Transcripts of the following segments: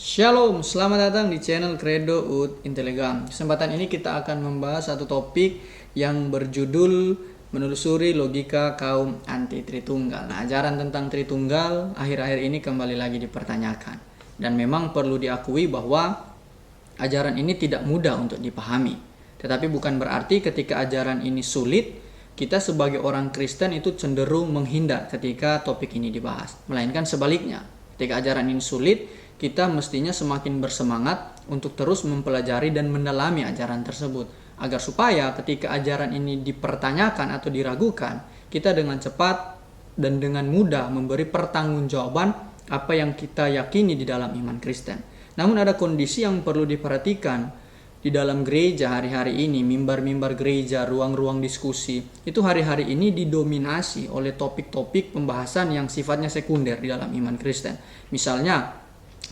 Shalom, selamat datang di channel Credo Ut Intellegam. Kesempatan ini kita akan membahas satu topik yang berjudul menelusuri logika kaum anti Tritunggal. Nah, ajaran tentang Tritunggal akhir-akhir ini kembali lagi dipertanyakan. Dan memang perlu diakui bahwa ajaran ini tidak mudah untuk dipahami. Tetapi bukan berarti ketika ajaran ini sulit, kita sebagai orang Kristen itu cenderung menghindar ketika topik ini dibahas. Melainkan sebaliknya, ketika ajaran ini sulit, kita mestinya semakin bersemangat untuk terus mempelajari dan mendalami ajaran tersebut. Agar supaya ketika ajaran ini dipertanyakan atau diragukan, kita dengan cepat dan dengan mudah memberi pertanggungjawaban apa yang kita yakini di dalam iman Kristen. Namun ada kondisi yang perlu diperhatikan di dalam gereja hari-hari ini, mimbar-mimbar gereja, ruang-ruang diskusi, itu hari-hari ini didominasi oleh topik-topik pembahasan yang sifatnya sekunder di dalam iman Kristen. Misalnya,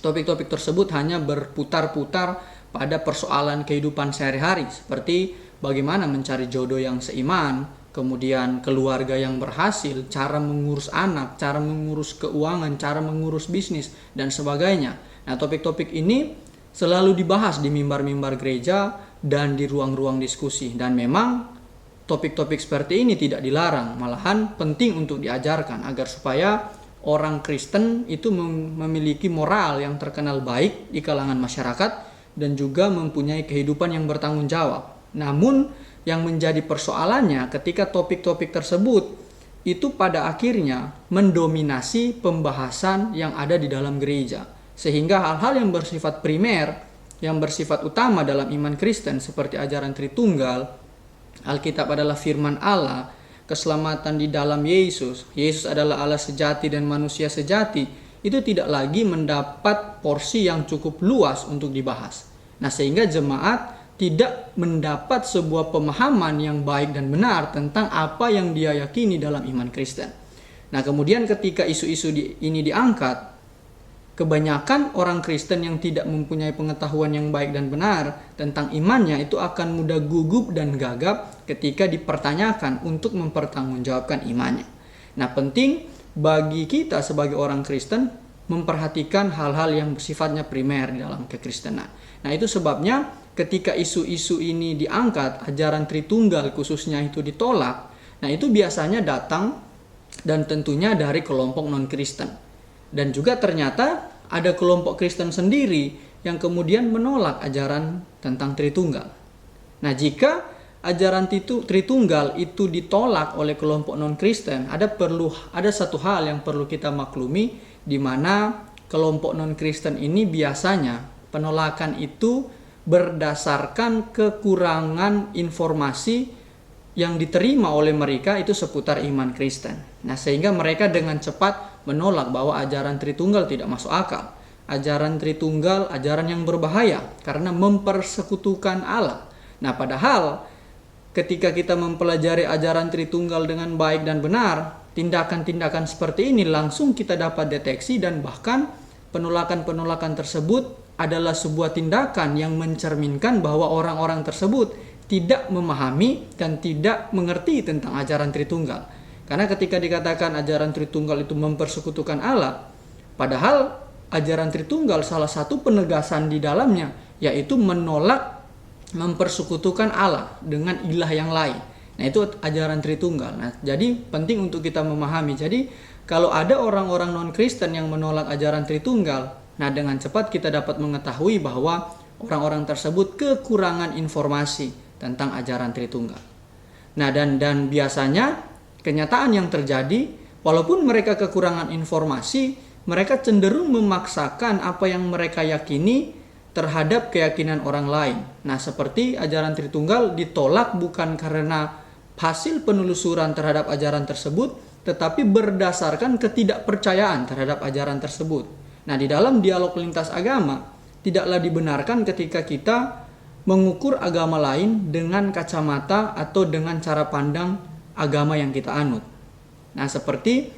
topik-topik tersebut hanya berputar-putar pada persoalan kehidupan sehari-hari, seperti bagaimana mencari jodoh yang seiman, kemudian keluarga yang berhasil, cara mengurus anak, cara mengurus keuangan, cara mengurus bisnis, dan sebagainya. Nah, topik-topik ini selalu dibahas di mimbar-mimbar gereja dan di ruang-ruang diskusi. Dan memang topik-topik seperti ini tidak dilarang, malahan penting untuk diajarkan agar supaya orang Kristen itu memiliki moral yang terkenal baik di kalangan masyarakat dan juga mempunyai kehidupan yang bertanggung jawab. Namun yang menjadi persoalannya ketika topik-topik tersebut itu pada akhirnya mendominasi pembahasan yang ada di dalam gereja. Sehingga hal-hal yang bersifat primer, yang bersifat utama dalam iman Kristen seperti ajaran Tritunggal, Alkitab adalah firman Allah, keselamatan di dalam Yesus adalah Allah sejati dan manusia sejati, itu tidak lagi mendapat porsi yang cukup luas untuk dibahas. Nah, sehingga jemaat tidak mendapat sebuah pemahaman yang baik dan benar tentang apa yang dia yakini dalam iman Kristen. Nah, kemudian ketika isu-isu ini diangkat, kebanyakan orang Kristen yang tidak mempunyai pengetahuan yang baik dan benar tentang imannya itu akan mudah gugup dan gagap ketika dipertanyakan untuk mempertanggungjawabkan imannya. Nah, penting bagi kita sebagai orang Kristen memperhatikan hal-hal yang sifatnya primer di dalam kekristenan. Nah, itu sebabnya ketika isu-isu ini diangkat, ajaran Tritunggal khususnya itu ditolak, nah itu biasanya datang dan tentunya dari kelompok non-Kristen. Dan juga ternyata ada kelompok Kristen sendiri yang kemudian menolak ajaran tentang Tritunggal. Nah, jika ajaran Tritunggal itu ditolak oleh kelompok non-Kristen, ada satu hal yang perlu kita maklumi, di mana kelompok non-Kristen ini biasanya penolakan itu berdasarkan kekurangan informasi yang diterima oleh mereka itu seputar iman Kristen. Nah, sehingga mereka dengan cepat menolak bahwa ajaran Tritunggal tidak masuk akal. Ajaran Tritunggal ajaran yang berbahaya karena mempersekutukan Allah. Nah, padahal ketika kita mempelajari ajaran Tritunggal dengan baik dan benar, tindakan-tindakan seperti ini langsung kita dapat deteksi, dan bahkan penolakan-penolakan tersebut adalah sebuah tindakan yang mencerminkan bahwa orang-orang tersebut tidak memahami dan tidak mengerti tentang ajaran Tritunggal. Karena ketika dikatakan ajaran Tritunggal itu mempersekutukan Allah, padahal ajaran Tritunggal salah satu penegasan di dalamnya yaitu menolak mempersekutukan Allah dengan ilah yang lain. Nah, itu ajaran Tritunggal. Nah, jadi penting untuk kita memahami. Jadi kalau ada orang-orang non-Kristen yang menolak ajaran Tritunggal, nah dengan cepat kita dapat mengetahui bahwa orang-orang tersebut kekurangan informasi tentang ajaran Tritunggal. Nah, dan biasanya kenyataan yang terjadi, walaupun mereka kekurangan informasi, mereka cenderung memaksakan apa yang mereka yakini terhadap keyakinan orang lain. Nah, seperti ajaran Tritunggal ditolak bukan karena hasil penelusuran terhadap ajaran tersebut, tetapi berdasarkan ketidakpercayaan terhadap ajaran tersebut. Nah, di dalam dialog lintas agama, tidaklah dibenarkan ketika kita mengukur agama lain dengan kacamata atau dengan cara pandang agama yang kita anut. Nah, seperti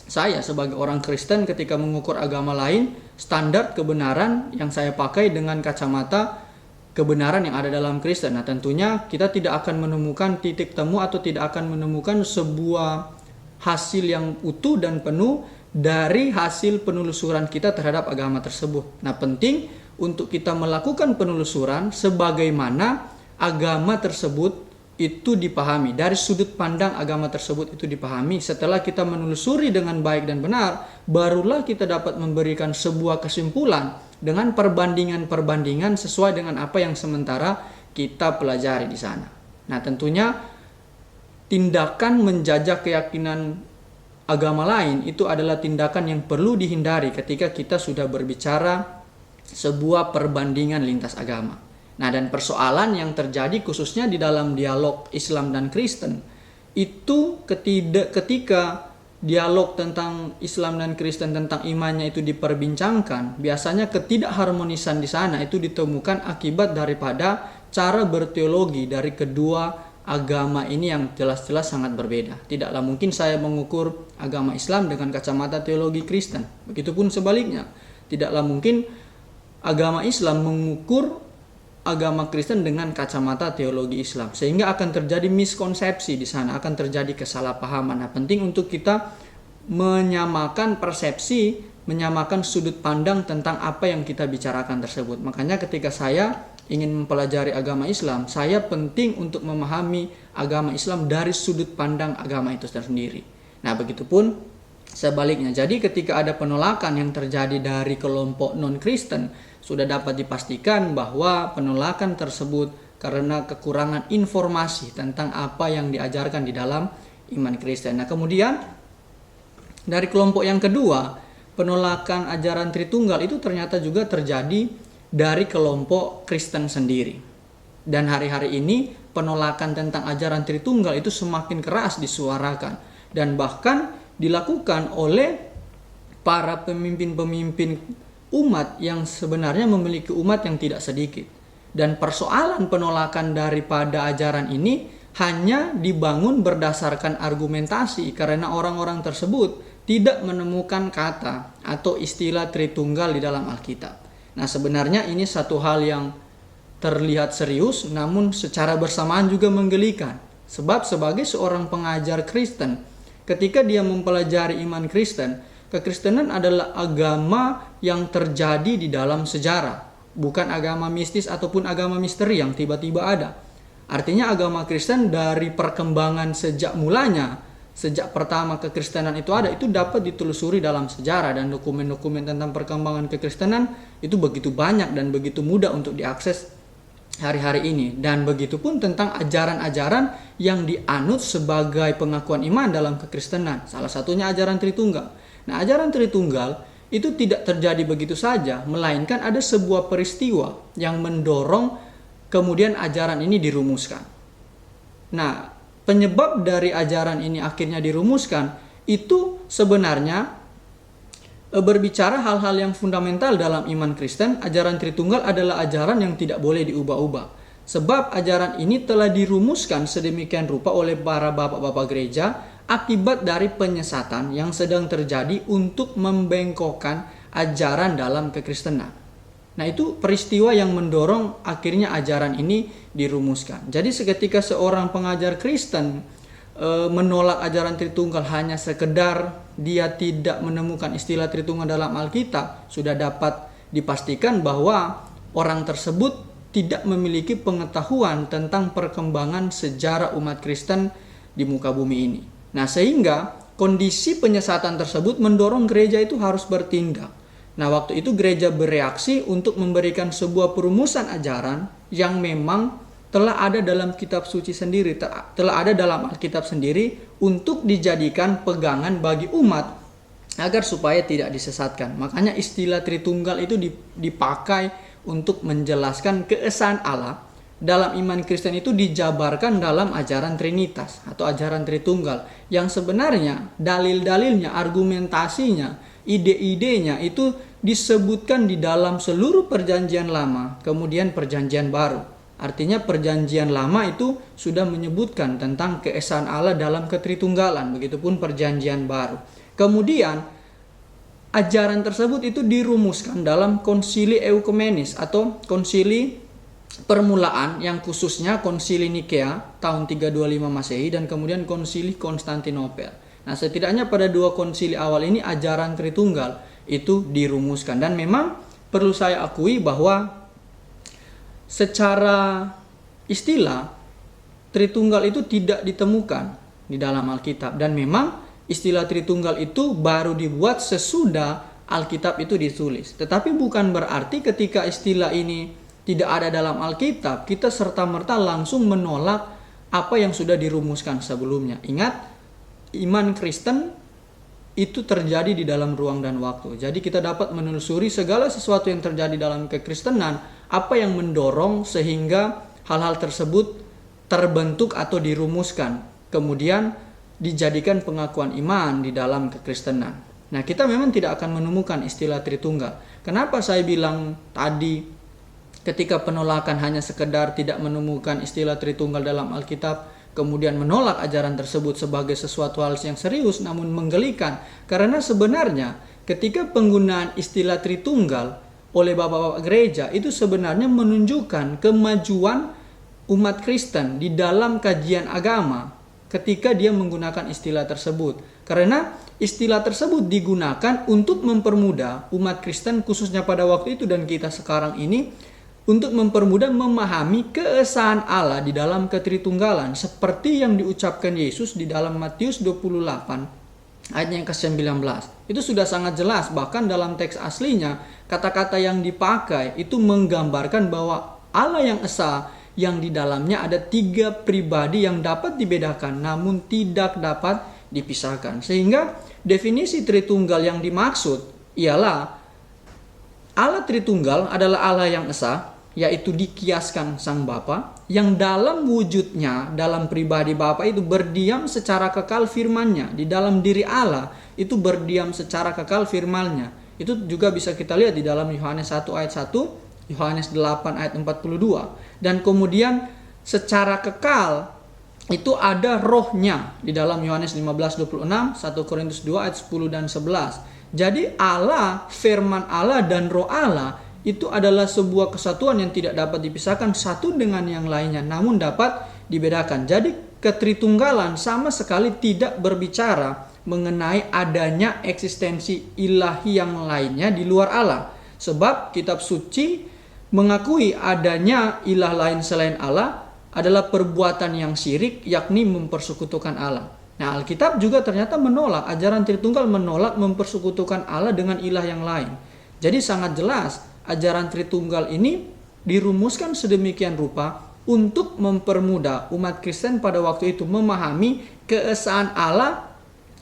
saya sebagai orang Kristen ketika mengukur agama lain, standar kebenaran yang saya pakai dengan kacamata kebenaran yang ada dalam Kristen. Nah, tentunya kita tidak akan menemukan titik temu atau tidak akan menemukan sebuah hasil yang utuh dan penuh dari hasil penelusuran kita terhadap agama tersebut. Nah, penting untuk kita melakukan penelusuran sebagaimana agama tersebut itu dipahami, dari sudut pandang agama tersebut itu dipahami. Setelah kita menelusuri dengan baik dan benar, barulah kita dapat memberikan sebuah kesimpulan dengan perbandingan-perbandingan sesuai dengan apa yang sementara kita pelajari di sana. Nah, tentunya tindakan menjajah keyakinan agama lain itu adalah tindakan yang perlu dihindari ketika kita sudah berbicara sebuah perbandingan lintas agama. Nah, dan persoalan yang terjadi khususnya di dalam dialog Islam dan Kristen itu ketika dialog tentang Islam dan Kristen tentang imannya itu diperbincangkan, biasanya ketidakharmonisan di sana itu ditemukan akibat daripada cara berteologi dari kedua agama ini yang jelas-jelas sangat berbeda. Tidaklah mungkin saya mengukur agama Islam dengan kacamata teologi Kristen. Begitupun sebaliknya. Tidaklah mungkin agama Islam mengukur agama Kristen dengan kacamata teologi Islam, sehingga akan terjadi miskonsepsi di sana, akan terjadi kesalahpahaman. Nah, penting untuk kita menyamakan persepsi, menyamakan sudut pandang tentang apa yang kita bicarakan tersebut. Makanya ketika saya ingin mempelajari agama Islam, saya penting untuk memahami agama Islam dari sudut pandang agama itu tersendiri. Nah, begitupun sebaliknya. Jadi ketika ada penolakan yang terjadi dari kelompok non-Kristen, sudah dapat dipastikan bahwa penolakan tersebut karena kekurangan informasi tentang apa yang diajarkan di dalam iman Kristen. Nah, kemudian dari kelompok yang kedua, penolakan ajaran Tritunggal itu ternyata juga terjadi dari kelompok Kristen sendiri. Dan hari-hari ini penolakan tentang ajaran Tritunggal itu semakin keras disuarakan dan bahkan dilakukan oleh para pemimpin-pemimpin umat yang sebenarnya memiliki umat yang tidak sedikit. Dan persoalan penolakan daripada ajaran ini hanya dibangun berdasarkan argumentasi karena orang-orang tersebut tidak menemukan kata atau istilah Tritunggal di dalam Alkitab. Nah, sebenarnya ini satu hal yang terlihat serius namun secara bersamaan juga menggelikan. Sebab sebagai seorang pengajar Kristen, ketika dia mempelajari iman Kristen, kekristenan adalah agama yang terjadi di dalam sejarah, bukan agama mistis ataupun agama misteri yang tiba-tiba ada. Artinya agama Kristen dari perkembangan sejak mulanya, sejak pertama kekristenan itu ada, itu dapat ditelusuri dalam sejarah, dan dokumen-dokumen tentang perkembangan kekristenan itu begitu banyak dan begitu mudah untuk diakses hari-hari ini. Dan begitupun tentang ajaran-ajaran yang dianut sebagai pengakuan iman dalam kekristenan. Salah satunya ajaran Tritunggal. Nah, ajaran Tritunggal itu tidak terjadi begitu saja, melainkan ada sebuah peristiwa yang mendorong kemudian ajaran ini dirumuskan. Nah, penyebab dari ajaran ini akhirnya dirumuskan itu sebenarnya berbicara hal-hal yang fundamental dalam iman Kristen. Ajaran Tritunggal adalah ajaran yang tidak boleh diubah-ubah. Sebab ajaran ini telah dirumuskan sedemikian rupa oleh para bapak-bapak gereja akibat dari penyesatan yang sedang terjadi untuk membengkokkan ajaran dalam kekristenan. Nah, itu peristiwa yang mendorong akhirnya ajaran ini dirumuskan. Jadi seketika seorang pengajar Kristen menolak ajaran Tritunggal hanya sekedar dia tidak menemukan istilah Tritunggal dalam Alkitab, sudah dapat dipastikan bahwa orang tersebut tidak memiliki pengetahuan tentang perkembangan sejarah umat Kristen di muka bumi ini. Nah, sehingga kondisi penyesatan tersebut mendorong gereja itu harus bertindak. Nah, waktu itu gereja bereaksi untuk memberikan sebuah perumusan ajaran yang memang telah ada dalam kitab suci sendiri, telah ada dalam Alkitab sendiri untuk dijadikan pegangan bagi umat agar supaya tidak disesatkan. Makanya istilah Tritunggal itu dipakai untuk menjelaskan keesaan Allah. Dalam iman Kristen itu dijabarkan dalam ajaran Trinitas atau ajaran Tritunggal, yang sebenarnya dalil-dalilnya, argumentasinya, ide-idenya itu disebutkan di dalam seluruh perjanjian lama, kemudian perjanjian baru. Artinya perjanjian lama itu sudah menyebutkan tentang keesaan Allah dalam ketritunggalan, begitupun perjanjian baru. Kemudian ajaran tersebut itu dirumuskan dalam konsili Eukumenis atau konsili permulaan, yang khususnya konsili Nikea tahun 325 Masehi dan kemudian konsili Konstantinopel. Nah, setidaknya pada dua konsili awal ini ajaran Tritunggal itu dirumuskan. Dan memang perlu saya akui bahwa secara istilah Tritunggal itu tidak ditemukan di dalam Alkitab. Dan memang istilah Tritunggal itu baru dibuat sesudah Alkitab itu ditulis. Tetapi bukan berarti ketika istilah ini tidak ada dalam Alkitab, kita serta-merta langsung menolak apa yang sudah dirumuskan sebelumnya. Ingat, iman Kristen itu terjadi di dalam ruang dan waktu. Jadi kita dapat menelusuri segala sesuatu yang terjadi dalam kekristenan, apa yang mendorong sehingga hal-hal tersebut terbentuk atau dirumuskan, kemudian dijadikan pengakuan iman di dalam kekristenan. Nah, kita memang tidak akan menemukan istilah Tritunggal. Kenapa saya bilang tadi ketika penolakan hanya sekedar tidak menemukan istilah Tritunggal dalam Alkitab, kemudian menolak ajaran tersebut sebagai sesuatu hal yang serius namun menggelikan. Karena sebenarnya ketika penggunaan istilah Tritunggal oleh bapak-bapak gereja itu sebenarnya menunjukkan kemajuan umat Kristen di dalam kajian agama ketika dia menggunakan istilah tersebut. Karena istilah tersebut digunakan untuk mempermudah umat Kristen khususnya pada waktu itu dan kita sekarang ini untuk mempermudah memahami keesaan Allah di dalam ketritunggalan seperti yang diucapkan Yesus di dalam Matius 28 ayat yang ke-19. Itu sudah sangat jelas, bahkan dalam teks aslinya kata-kata yang dipakai itu menggambarkan bahwa Allah yang esa yang di dalamnya ada 3 pribadi yang dapat dibedakan namun tidak dapat dipisahkan. Sehingga definisi Tritunggal yang dimaksud ialah Allah Tritunggal adalah Allah yang esa, yaitu dikiaskan Sang Bapa, yang dalam wujudnya, dalam pribadi Bapa itu berdiam secara kekal firman-Nya. Di dalam diri Allah itu berdiam secara kekal firman-Nya. Itu juga bisa kita lihat di dalam Yohanes 1 ayat 1, Yohanes 8 ayat 42. Dan kemudian secara kekal itu ada rohnya di dalam Yohanes 15:26, 1 Korintus 2 ayat 10 dan 11. Jadi Allah, firman Allah dan roh Allah itu adalah sebuah kesatuan yang tidak dapat dipisahkan satu dengan yang lainnya, namun dapat dibedakan. Jadi ketritunggalan sama sekali tidak berbicara mengenai adanya eksistensi ilahi yang lainnya di luar Allah. Sebab kitab suci mengakui adanya ilah lain selain Allah adalah perbuatan yang syirik, yakni mempersekutukan Allah. Nah, Alkitab juga ternyata menolak, ajaran Tritunggal menolak mempersekutukan Allah dengan ilah yang lain. Jadi sangat jelas ajaran Tritunggal ini dirumuskan sedemikian rupa untuk mempermudah umat Kristen pada waktu itu memahami keesaan Allah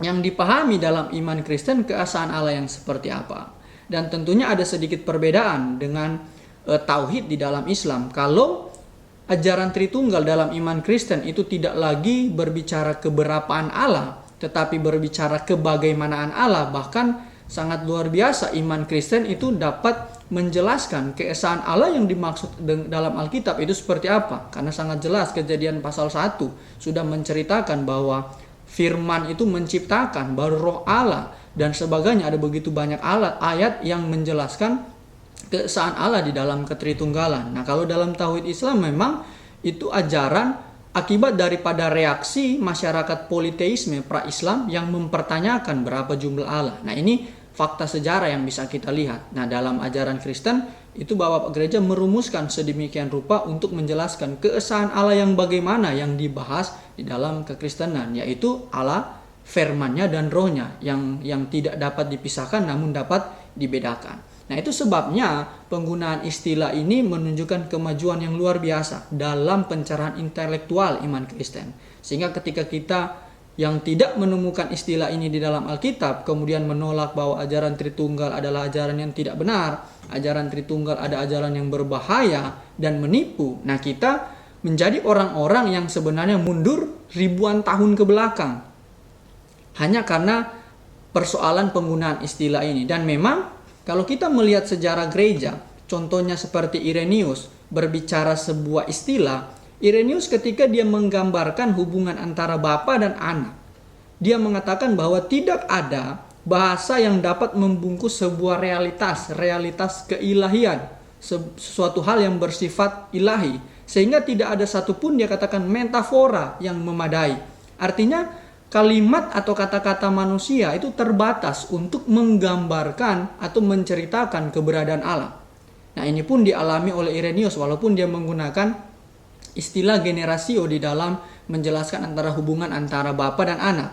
yang dipahami dalam iman Kristen, keesaan Allah yang seperti apa. Dan tentunya ada sedikit perbedaan dengan tauhid di dalam Islam. Kalau ajaran Tritunggal dalam iman Kristen itu tidak lagi berbicara keberapaan Allah, tetapi berbicara kebagaimanaan Allah. Bahkan sangat luar biasa iman Kristen itu dapat menjelaskan keesaan Allah yang dimaksud dalam Alkitab itu seperti apa. Karena sangat jelas Kejadian pasal 1 sudah menceritakan bahwa firman itu menciptakan, baru roh Allah dan sebagainya. Ada begitu banyak ayat yang menjelaskan keesaan Allah di dalam ketritunggalan. Nah, kalau dalam tauhid Islam memang itu ajaran akibat daripada reaksi masyarakat politeisme pra-Islam yang mempertanyakan berapa jumlah Allah. Nah, ini fakta sejarah yang bisa kita lihat. Nah, dalam ajaran Kristen itu Bapak Gereja merumuskan sedemikian rupa untuk menjelaskan keesaan Allah yang bagaimana yang dibahas di dalam kekristenan, yaitu Allah, firman-Nya dan rohnya yang tidak dapat dipisahkan namun dapat dibedakan. Nah, itu sebabnya penggunaan istilah ini menunjukkan kemajuan yang luar biasa dalam pencerahan intelektual iman Kristen. Sehingga ketika kita yang tidak menemukan istilah ini di dalam Alkitab, kemudian menolak bahwa ajaran Tritunggal adalah ajaran yang tidak benar, ajaran Tritunggal ada ajaran yang berbahaya dan menipu. Nah, kita menjadi orang-orang yang sebenarnya mundur ribuan tahun ke belakang hanya karena persoalan penggunaan istilah ini. Dan memang kalau kita melihat sejarah gereja, contohnya seperti Irenaeus berbicara sebuah istilah, Irenaeus ketika dia menggambarkan hubungan antara bapa dan anak, dia mengatakan bahwa tidak ada bahasa yang dapat membungkus sebuah realitas keilahian, sesuatu hal yang bersifat ilahi, sehingga tidak ada satupun dia katakan metafora yang memadai. Artinya kalimat atau kata-kata manusia itu terbatas untuk menggambarkan atau menceritakan keberadaan Allah. Nah, ini pun dialami oleh Irenaeus walaupun dia menggunakan istilah generasio di dalam menjelaskan antara hubungan antara bapa dan anak.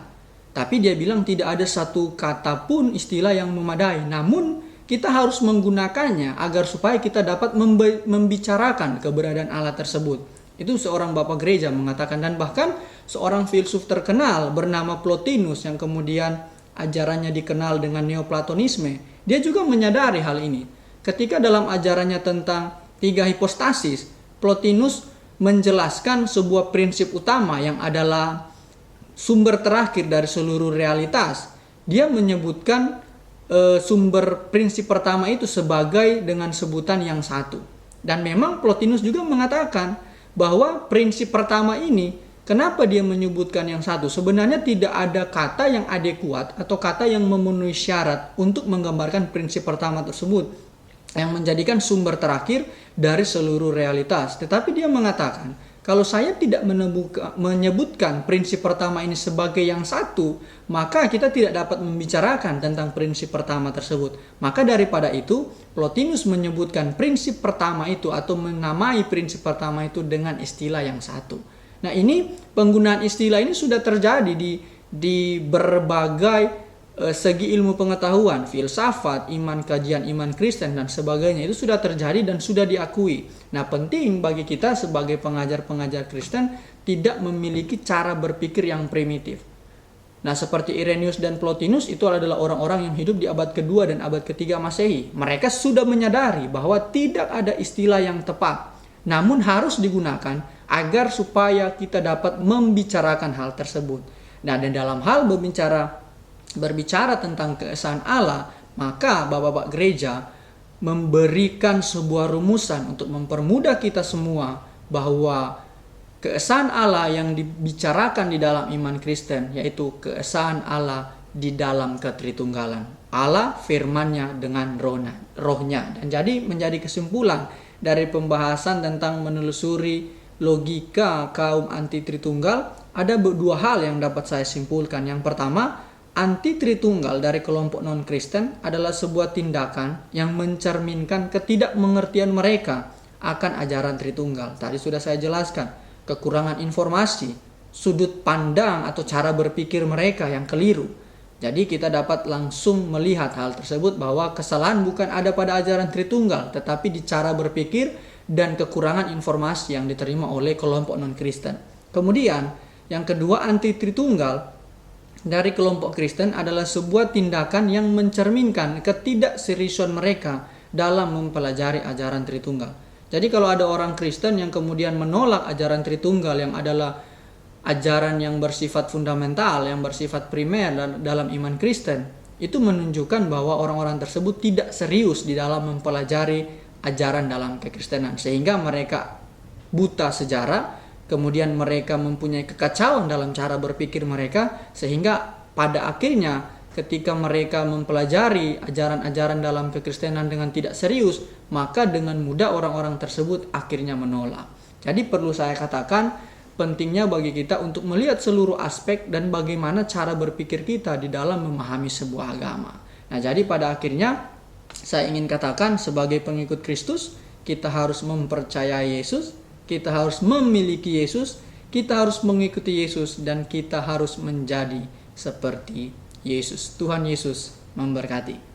Tapi dia bilang tidak ada satu kata pun istilah yang memadai. Namun kita harus menggunakannya agar supaya kita dapat membicarakan keberadaan Allah tersebut. Itu seorang bapak gereja mengatakan, dan bahkan seorang filsuf terkenal bernama Plotinus yang kemudian ajarannya dikenal dengan Neoplatonisme, dia juga menyadari hal ini. Ketika dalam ajarannya tentang 3 hipostasis, Plotinus menjelaskan sebuah prinsip utama yang adalah sumber terakhir dari seluruh realitas. Dia menyebutkan sumber prinsip pertama itu sebagai dengan sebutan yang satu. Dan memang Plotinus juga mengatakan bahwa prinsip pertama ini, kenapa dia menyebutkan yang satu? Sebenarnya tidak ada kata yang adekuat atau kata yang memenuhi syarat untuk menggambarkan prinsip pertama tersebut yang menjadikan sumber terakhir dari seluruh realitas. Tetapi dia mengatakan, kalau saya tidak menyebutkan prinsip pertama ini sebagai yang satu, maka kita tidak dapat membicarakan tentang prinsip pertama tersebut. Maka daripada itu, Plotinus menyebutkan prinsip pertama itu atau menamai prinsip pertama itu dengan istilah yang satu. Nah, ini penggunaan istilah ini sudah terjadi di berbagai segi ilmu pengetahuan, filsafat, iman, kajian iman Kristen dan sebagainya. Itu sudah terjadi dan sudah diakui. Nah, penting bagi kita sebagai pengajar-pengajar Kristen tidak memiliki cara berpikir yang primitif. Nah, seperti Irenaeus dan Plotinus itu adalah orang-orang yang hidup di abad kedua dan abad ketiga Masehi. Mereka sudah menyadari bahwa tidak ada istilah yang tepat, namun harus digunakan agar supaya kita dapat membicarakan hal tersebut. Nah, dan dalam hal berbicara tentang keesaan Allah, maka bapak-bapak gereja memberikan sebuah rumusan untuk mempermudah kita semua bahwa keesaan Allah yang dibicarakan di dalam iman Kristen yaitu keesaan Allah di dalam ketritunggalan. Allah firman-Nya dengan rohnya. Dan jadi menjadi kesimpulan dari pembahasan tentang menelusuri logika kaum anti Tritunggal, ada 2 hal yang dapat saya simpulkan. Yang pertama, anti Tritunggal dari kelompok non-Kristen adalah sebuah tindakan yang mencerminkan ketidakmengertian mereka akan ajaran Tritunggal. Tadi sudah saya jelaskan, kekurangan informasi, sudut pandang atau cara berpikir mereka yang keliru. Jadi kita dapat langsung melihat hal tersebut bahwa kesalahan bukan ada pada ajaran Tritunggal, tetapi di cara berpikir dan kekurangan informasi yang diterima oleh kelompok non-Kristen. Kemudian, yang kedua, anti Tritunggal dari kelompok Kristen adalah sebuah tindakan yang mencerminkan ketidakseriusan mereka dalam mempelajari ajaran Tritunggal. Jadi kalau ada orang Kristen yang kemudian menolak ajaran Tritunggal yang adalah ajaran yang bersifat fundamental, yang bersifat primer dalam iman Kristen, itu menunjukkan bahwa orang-orang tersebut tidak serius di dalam mempelajari ajaran dalam kekristenan, sehingga mereka buta sejarah. Kemudian mereka mempunyai kekacauan dalam cara berpikir mereka, sehingga pada akhirnya ketika mereka mempelajari ajaran-ajaran dalam kekristenan dengan tidak serius, maka dengan mudah orang-orang tersebut akhirnya menolak. Jadi perlu saya katakan, pentingnya bagi kita untuk melihat seluruh aspek dan bagaimana cara berpikir kita di dalam memahami sebuah agama. Nah, jadi pada akhirnya saya ingin katakan, sebagai pengikut Kristus, kita harus mempercayai Yesus, kita harus memiliki Yesus, kita harus mengikuti Yesus, dan kita harus menjadi seperti Yesus. Tuhan Yesus memberkati.